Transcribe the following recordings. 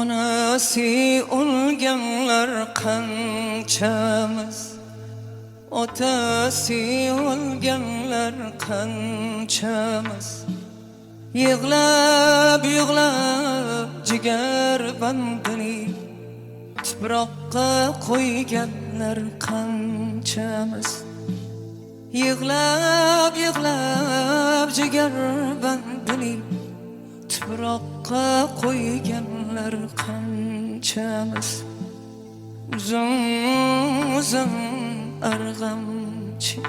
Onasi o'lganlar qanchamiz, otasi o'lganlar qanchamiz. Yig'lab yig'lab jigar bandini tuproqqa qo'yganlar qanchamiz. Yig'lab yig'lab jigar bandini tuproqqa qo'yganlar qanchamiz. Uzun uzun arg'amchi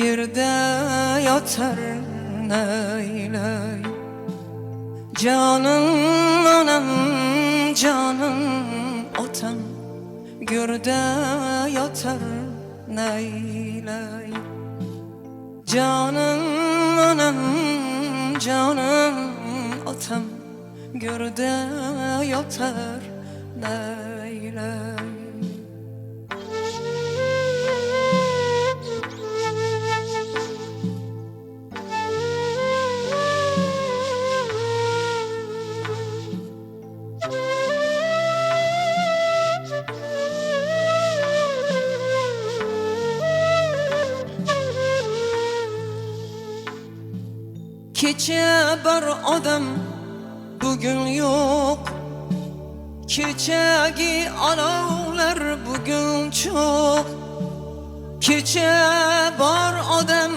yerda yotar naylay. Canım onam, canım otam go'rda yotar naylay. Canım onam, canım otam go'rda yotar naylay. Kecha bir odam bugün yok, kechagi olovlar bugün çok. Kecha bor odam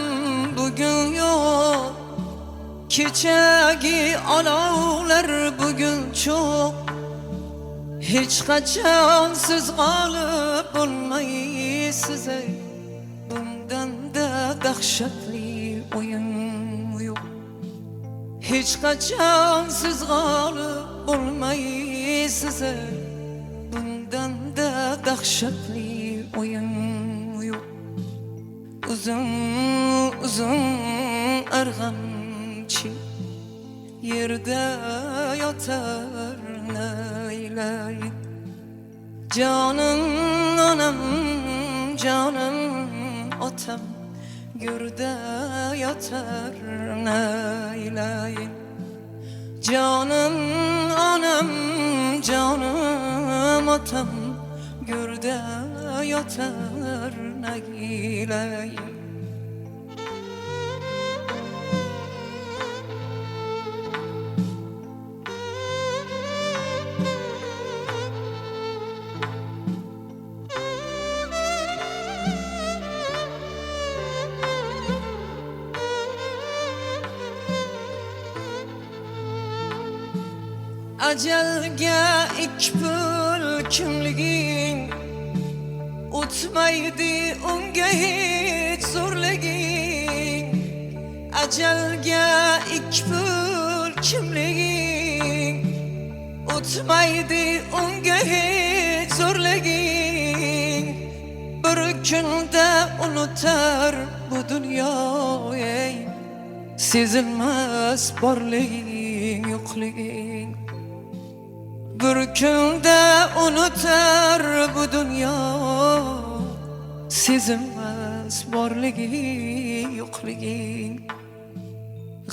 bugün yok, kechagi olovlar bugün çok. Hech qachon siz g'olib bo'lmaysiz, bundan da dahshatli o'yin yo'q. Hech qachon siz g'olib bo'lmaysiz, bundan da dahshatli o'yin yo'q. Uzun uzun arg'amchi yerda yotar naylay. Canım onam, canım otam go'rda yotar naylay. Canım onam, canım otam go'rda yotar naylay. Ajalga ikki pul kimliging o'tmaydi, unga hech zo'rliging. Ajalga ikki pul kimliging o'tmaydi, unga hech zo'rliging. Bir kunda unutar bu dunyo, sezilmas borliging yo'qliging. Bir kunda unutar bu dünya, sezilmez borliging yo'qliging.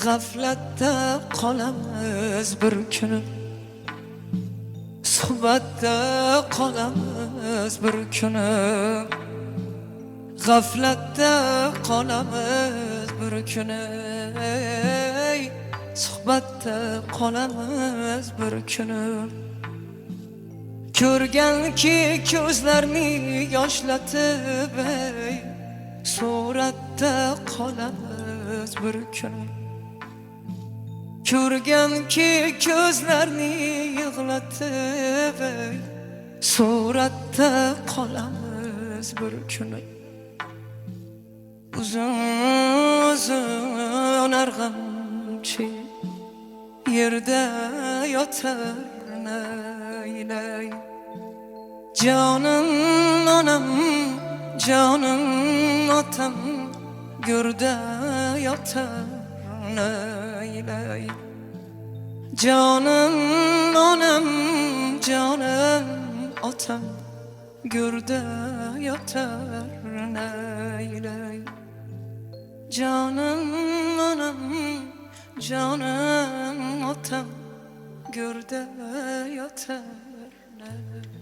G'aflatda qolamiz bir kuni, suhbatda qolamiz bir kuni. G'aflatda qolamiz bir kuni, suhbatda qolamiz bir kuni. Ko'rganki ko'zlarni yoshlatib, suratda qolamiz bir kuni. Ko'rganki ko'zlarni yig'latib, suratda qolamiz bir kuni. Uzun uzun arg'amchi yerda yotar naylay. Canım onam, canım otam go'rda yotar naylay. Canım onam, canım otam go'rda yotar naylay. Canım anam, canım otam gör de yatar ne